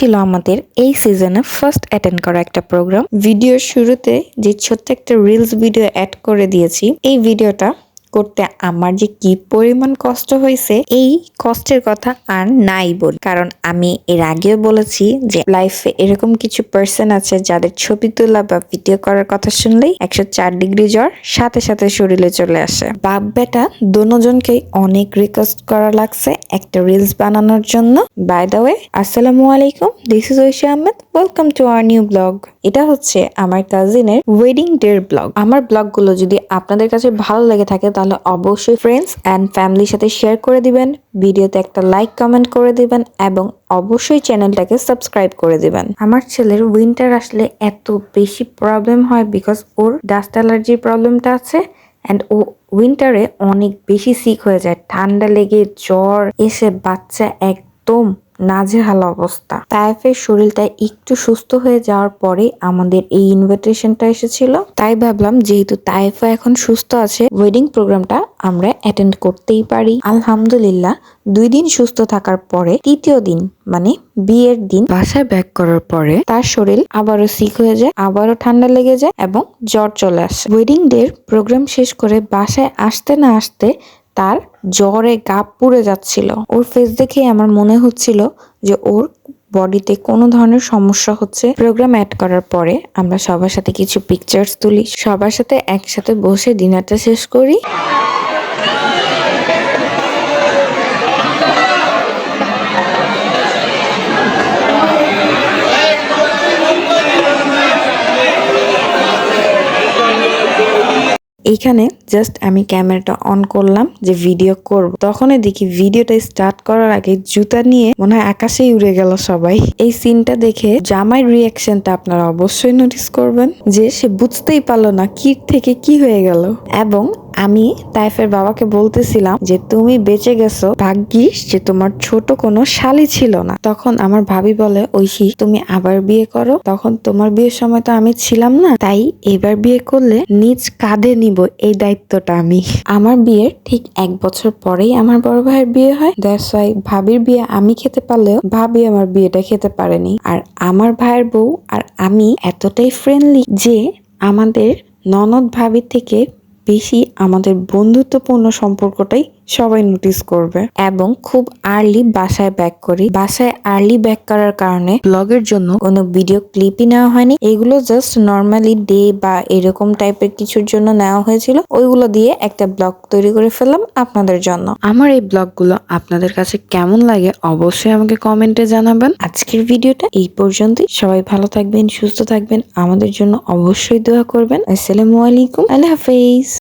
ছিল আমাদের এই সিজনে ফার্স্ট অ্যাটেন্ড করা একটা প্রোগ্রাম। ভিডিওর শুরুতে যে ছোট্ট একটা রিলস ভিডিও অ্যাড করে দিয়েছি, এই ভিডিওটা করতে আমার যে কি পরিমাণ কষ্ট হয়েছে, এই কষ্টের কথা আর নাই বল। কারণ আমি এর আগেও বলেছি যে লাইফে এরকম কিছু পার্সন আছে যাদের ছবি তোলা বা ভিডিও করার কথা শুনলেই 104 ডিগ্রি জ্বর সাথে সাথে শরীরে চলে আসে। বাপ বেটা দুজনকেই অনেক রিকোয়েস্ট করা লাগছে একটা রিলস বানানোর জন্য। বাই দ্য ওয়ে, আসসালামু আলাইকুম, this is Oishi Ahmed, welcome to our new blog. এটা হচ্ছে আমার কাজিনের ওয়েডিং ডের ব্লগ। আমার ব্লগগুলো যদি আপনাদের কাছে ভালো লেগে থাকে তাহলে অবশ্যই ফ্রেন্ডস অ্যান্ড ফ্যামিলির সাথে শেয়ার করে দিবেন, ভিডিওতে একটা লাইক কমেন্ট করে দিবেন এবং অবশ্যই চ্যানেলটাকে সাবস্ক্রাইব করে দিবেন। আমার ছেলের উইন্টার আসলে এত বেশি প্রবলেম হয় বিকজ ওর ডাস্ট অ্যালার্জির প্রবলেমটা আছে অ্যান্ড ও উইন্টারে অনেক বেশি সিক হয়ে যায়, ঠান্ডা লেগে জ্বর এসে বাচ্চা একদম নাজেহাল অবস্থা। তাইফের শরীরটা একটু সুস্থ হয়ে যাওয়ার পরে আমাদের এই ইনভিটেশনটা এসেছিল, তাই ভাবলাম যেহেতু তাইফা এখন সুস্থ আছে ওয়েডিং প্রোগ্রামটা আমরা অ্যাটেন্ড করতেই পারি। আলহামদুলিল্লাহ 2 দিন সুস্থ থাকার পরে তৃতীয় দিন মানে বিয়ের দিন বাসায় ব্যাক করার পরে তার শরীর আবারও সিক হয়ে যায়, আবারও ঠান্ডা লেগে যায় এবং জ্বর চলে আসে। ওয়েডিং ডের প্রোগ্রাম শেষ করে বাসায় আসতে না আসতে তার জ্বরে গা পুড়ে যাচ্ছিল। ওর ফেস দেখে আমার মনে হচ্ছিল যে ওর বডিতে কোনো ধরনের সমস্যা হচ্ছে। প্রোগ্রাম অ্যাড করার পরে আমরা সবার সাথে কিছু পিকচার্স তুলি, সবার সাথে একসাথে বসে ডিনারটা শেষ করি। এইখানে জাস্ট আমি ক্যামেরাটা অন করলাম যে ভিডিও করব, তখনই দেখি ভিডিওটা স্টার্ট করার আগে জুতা নিয়ে মনে হয় আকাশেই উড়ে গেল সবাই। এই সিনটা দেখে জামাইয়ের রিয়াকশনটা আপনারা অবশ্যই নোটিস করবেন যে সে বুঝতেই পারলো না কি থেকে কি হয়ে গেল। এবং আমি তাইফের বাবাকে বলতেছিলাম যে তুমি বেঁচে গেছো, ভাগ্যিস যে তোমার ছোট কোনো শালি ছিল না। তখন আমার ভাবি বলে ঐশী তুমি আবার বিয়ে করো, তখন তোমার বিয়ের সময় তো আমি ছিলাম না, তাই এবার বিয়ে করলে নিজ কাঁধে নিব এই দায়িত্বটা আমি। আমার বিয়ের ঠিক 1 বছর পরেই আমার বড় ভাইয়ের বিয়ে হয়। দ্যাটস ওয়াই ভাবির বিয়ে আমি খেতে পারলেও ভাবি আমার বিয়েটা খেতে পারেনি। আর আমার ভাইয়ের বউ আর আমি এতটাই ফ্রেন্ডলি যে আমাদের ননদ ভাবির থেকে বেশি আমাদের বন্ধুত্বপূর্ণ সম্পর্কটাই সবাই নোটিস করবে। এবং খুব আর্লি বাসায় ব্যাক করি। বাসায় আর্লি ব্যাক করার কারণে ব্লগের জন্য কোনো ভিডিও ক্লিপই নেওয়া হয়নি, এগুলো জাস্ট নর্মালি ডে বা এরকম টাইপের কিছুর জন্য নেওয়া হয়েছিল, ওইগুলো দিয়ে একটা ব্লগ তৈরি করে ফেললাম আপনাদের জন্য। আমার এই ব্লগগুলো আপনাদের কাছে কেমন লাগে অবশ্যই আমাকে কমেন্টে জানাবেন। আজকের ভিডিওটা এই পর্যন্তই। সবাই ভালো থাকবেন, সুস্থ থাকবেন, আমাদের জন্য অবশ্যই দোয়া করবেন। আসসালামু আলাইকুম, আল্লাহ হাফেজ।